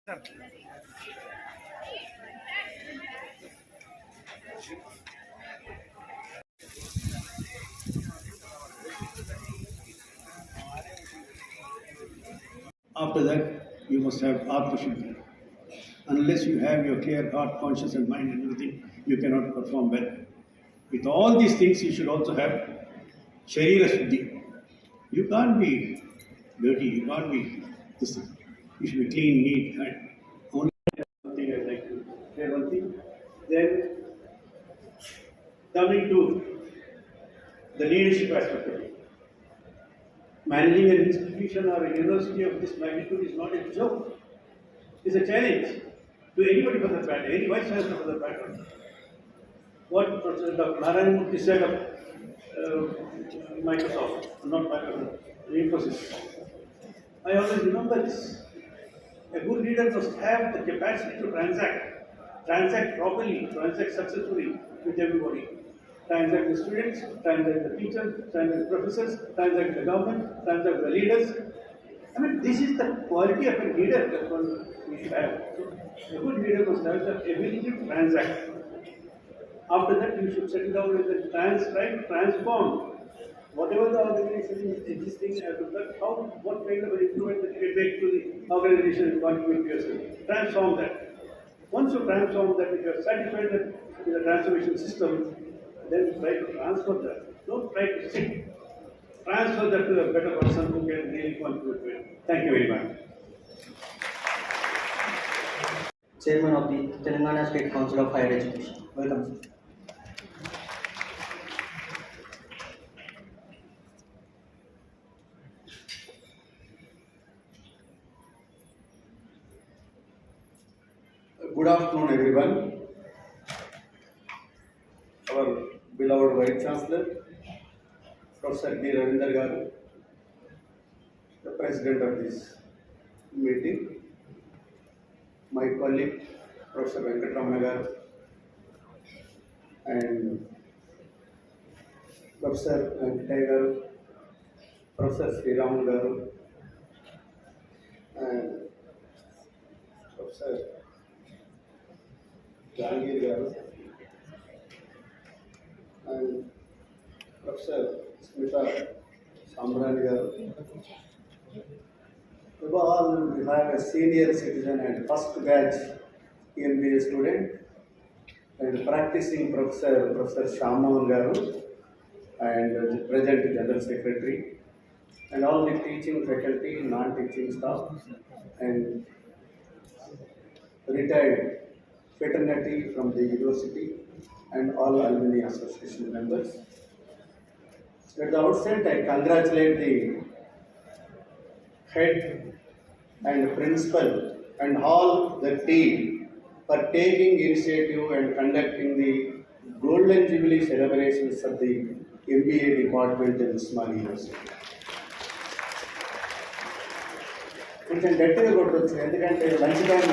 After that, you must have Atma-Shuddhi. Unless you have your clear heart, conscience and mind and everything, you cannot perform well. With all these things, you should also have Sharira Shuddhi. You can't be dirty, you can't be this thing. You should be clean, neat, and only one thing I'd like to share one thing. Then coming to the leadership aspect of it. Managing an institution or a university of this magnitude is not a joke. It's a challenge to anybody for that matter, any vice chancellor for that matter. What Professor Dr. Narayan Murthy said of Microsoft, not Microsoft, Infosys. I always remember this. A good leader must have the capacity to transact properly, transact successfully with everybody. Transact the students, transact the teachers, transact the professors, transact the government, transact the leaders. I mean, this is the quality of a leader that we should have. So, a good leader must have the ability to transact. After that, you should settle down with the transform. Whatever the organization is existing as of that, what kind of an improvement that you can make to the organization and contribute to yourself. Transform that. Once you transform that, if you are satisfied with the transformation system, then try to transfer that. Don't try to sit. Transfer that to a better person who can really contribute to it. Thank you very much. Chairman of the Telangana State Council of Higher Education. Welcome. Good afternoon, everyone. Our beloved Vice Chancellor, Professor D. Ravinder Garu, the President of this meeting, my colleague, Professor Venkatramana Garu, and Professor Venkataya Garu, Professor Sriram Garu, and Professor Jahangir Garu, and Professor Smita Sambrani Garu. Above all, we have a senior citizen and first batch MBA student and practicing Professor Shyammohan Garu, and the present General Secretary, and all the teaching faculty, non-teaching staff, and retired fraternity from the university, and all alumni association members. At the outset, I congratulate the head and principal and all the team for taking initiative and conducting the Golden Jubilee celebrations of the MBA department in Usmania University. కొంచెం గట్టిగా కొట్టవచ్చు, ఎందుకంటే lunch time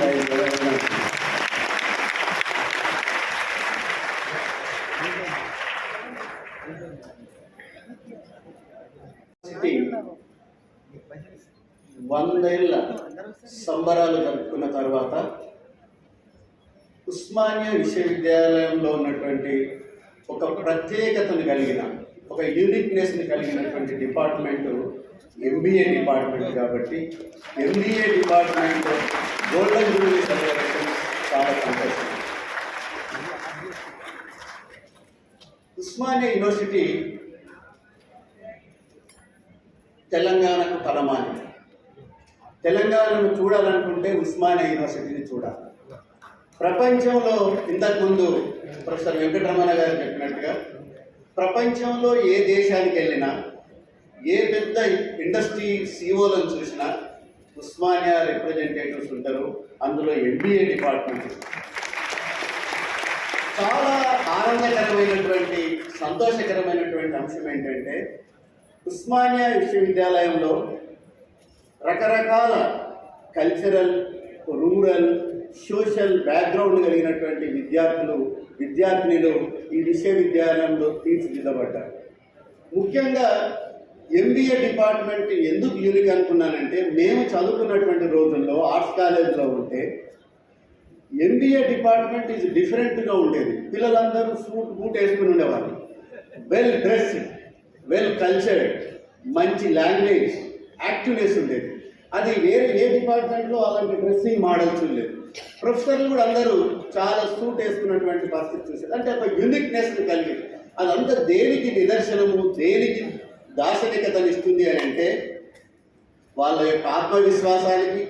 వందేళ్ల సంబరాలు జరుపుకున్న తర్వాత ఉస్మానియా విశ్వవిద్యాలయంలో ఉన్నటువంటి ఒక ప్రత్యేకతను కలిగిన, ఒక యూనిక్నెస్ని కలిగినటువంటి డిపార్ట్మెంటు MBA డిపార్ట్మెంట్. కాబట్టి MBA department golden Jubilee celebration చాలా సంతోషం. ఉస్మానియా యూనివర్సిటీ తెలంగాణకు తలమాని. తెలంగాణను చూడాలనుకుంటే ఉస్మానియా యూనివర్సిటీని చూడాలి. ప్రపంచంలో ఇంతకుముందు ప్రొఫెసర్ వెంకటరమణ గారు చెప్పినట్టుగా ప్రపంచంలో ఏ దేశానికి వెళ్ళినా, ఏ పెద్ద ఇండస్ట్రీ CEOలను చూసినా ఉస్మానియా రిప్రజెంటేటివ్స్ ఉంటారు. అందులో MBA డిపార్ట్మెంట్. చాలా ఆనందకరమైనటువంటి, సంతోషకరమైనటువంటి అంశం ఏంటంటే ఉస్మానియా విశ్వవిద్యాలయంలో రకరకాల కల్చరల్, రూరల్, సోషల్ బ్యాక్గ్రౌండ్ కలిగినటువంటి విద్యార్థినులు ఈ విశ్వవిద్యాలయంలో తీర్చిదిద్దబడ్డారు. ముఖ్యంగా ఎంబీఏ డిపార్ట్మెంట్ ఎందుకు యూనిక్ అనుకున్నానంటే, మేము చదువుకున్నటువంటి రోజుల్లో ఆర్ట్స్ కాలేజ్లో ఉంటే ఎంబీఏ డిపార్ట్మెంట్ ఈజ్ డిఫరెంట్గా ఉండేది. పిల్లలందరూ బూట్ వేసుకుని ఉండేవాళ్ళు, వెల్ డ్రెస్డ్, వెల్ కల్చర్డ్, మంచి లాంగ్వేజ్, యాక్టివ్నెస్ ఉండేది. అది వేరే ఏ డిపార్ట్మెంట్లో అలాంటి డ్రెస్సింగ్ మోడల్స్ ఉండేది. ప్రొఫెసర్లు కూడా అందరూ చాలా సూట్ వేసుకున్నటువంటి పరిస్థితి చూసేది. అంటే ఒక యూనిక్నెస్ కలిగింది. అదంతా దేనికి నిదర్శనము, దేనికి దార్శనికతనిస్తుంది అని అంటే, వాళ్ళ యొక్క ఆత్మవిశ్వాసానికి,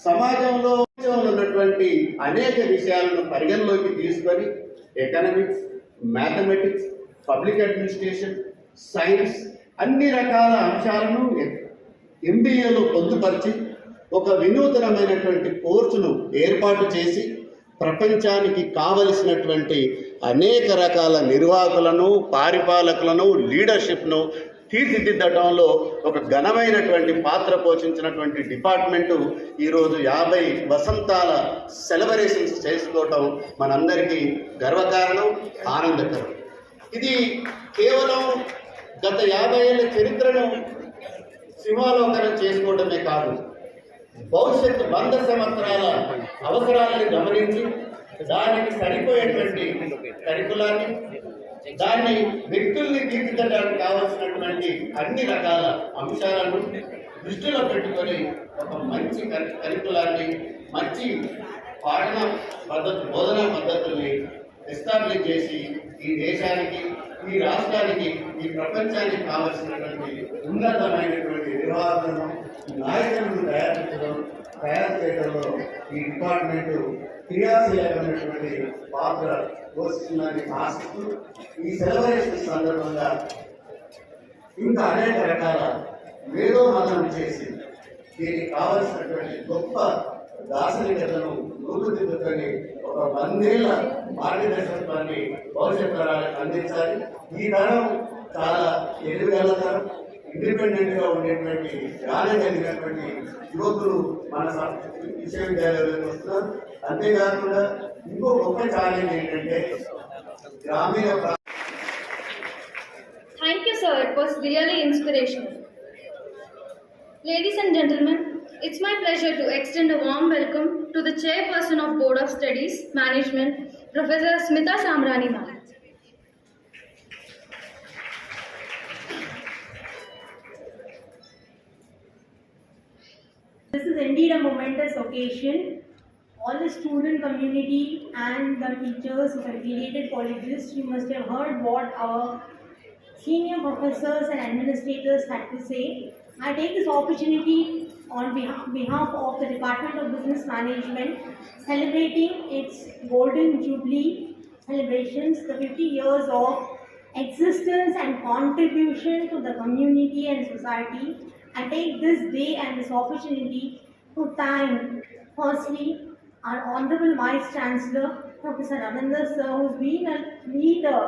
సమాజంలో ఉన్నటువంటి అనేక విషయాలను పరిగణలోకి తీసుకొని economics, mathematics, public administration, science అన్ని రకాల అంశాలను ఎంబీఏలో పొందుపరిచి ఒక వినూతనమైనటువంటి కోర్సును ఏర్పాటు చేసి ప్రపంచానికి కావలసినటువంటి అనేక రకాల నిర్వాహకులను, పారిపాలకులను, లీడర్షిప్ను తీర్చిదిద్దడంలో ఒక ఘనమైనటువంటి పాత్ర పోషించినటువంటి డిపార్ట్మెంటు ఈరోజు 50 వసంతాల సెలబ్రేషన్స్ చేసుకోవటం మనందరికీ గర్వకారణం, ఆనందకరం. ఇది కేవలం గత 50 ఏళ్ళ చరిత్రను సింహాలోకనం చేసుకోవడమే కాదు, భవిష్యత్తు 100 సంవత్సరాల అవసరాలను గమనించి దానికి సరిపోయేటువంటి కరికులాన్ని, దాన్ని వ్యక్తుల్ని తీర్చిదిద్దడానికి కావాల్సినటువంటి అన్ని రకాల అంశాలను దృష్టిలో పెట్టుకొని ఒక మంచి కరికులాన్ని, మంచి పాఠన పద్ధతి, బోధనా పద్ధతుల్ని ఎస్టాబ్లిష్ చేసి ఈ దేశానికి, ఈ రాష్ట్రానికి, ఈ ప్రపంచానికి కావలసినటువంటి ఉన్నతమైనటువంటి నిర్వాహకులను, నాయకులను తయారు చేయడంలో ఈ డిపార్ట్మెంటు క్రియాశీలమైనటువంటి పాత్ర పోషిస్తుందని ఆశిస్తూ, ఈ సెలబ్రేషన్ సందర్భంగా ఇంకా అనేక రకాల మేధోమథనం చేసి దీనికి కావలసినటువంటి గొప్ప దార్శనికతను రూపుదిద్దుకొని ఒక 100 ఏళ్ల మార్గదర్శకత్వాన్ని భవిష్యత్ తరాలకు అందించాలి. ఈ తరం చాలా ఎదుగుదల తరం, ఇండిపెండెంట్గా ఉండేటువంటి జ్ఞానం కలిగినటువంటి యువకులు మన విశ్వవిద్యాలయాలకు వస్తున్నారు. అంతేకాకుండా ఇంకో గొప్ప ఛాలెంజ్ ఏంటంటే గ్రామీణ. Thank you, sir. It was really inspirational. Ladies and gentlemen, it's my pleasure to extend a warm welcome to the Chairperson of Board of Studies Management, Professor Smita Samrani ma'am. This is indeed a momentous occasion. All the student community and the teachers of affiliated colleges, you must have heard what our senior professors and administrators had to say. I take this opportunity on behalf of the Department of Business Management, celebrating its Golden Jubilee celebrations, the 50 years of existence and contribution to the community and society. I take this day and this opportunity to thank, firstly, our Honorable Vice Chancellor, Professor Ravinder sir, who's been a leader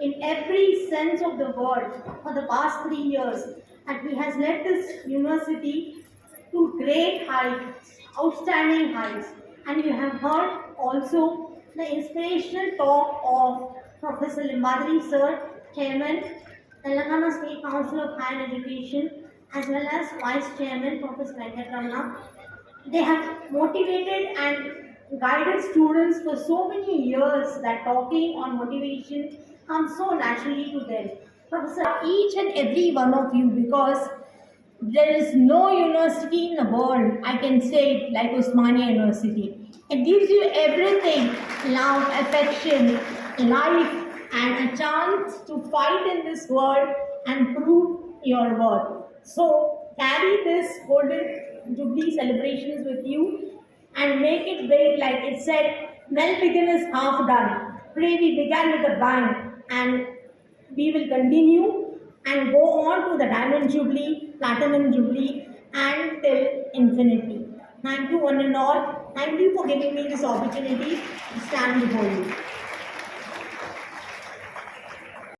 in every sense of the word for the past 3 years, and he has led this university to great heights, outstanding heights. And you have heard also the inspirational talk of Professor Limbadri sir, Chairman, Telangana State Council of Higher Education, as well as Vice Chairman, Professor Venkatramana. They have motivated and guided students for so many years that talking on motivation comes so naturally to them. Professor, each and every one of you, because there is no university in the world, I can say it, like Osmania University. It gives you everything: love, affection, life, and a chance to fight in this world and prove your worth. So carry this Golden Jubilee celebrations with you and make it big. Like it said, well begun is half done. Pray we began with a bang, and we will continue and go on to the Diamond Jubilee, Platinum Jubilee, and till infinity. Thank you one and all. Thank you for giving me this opportunity to stand before you.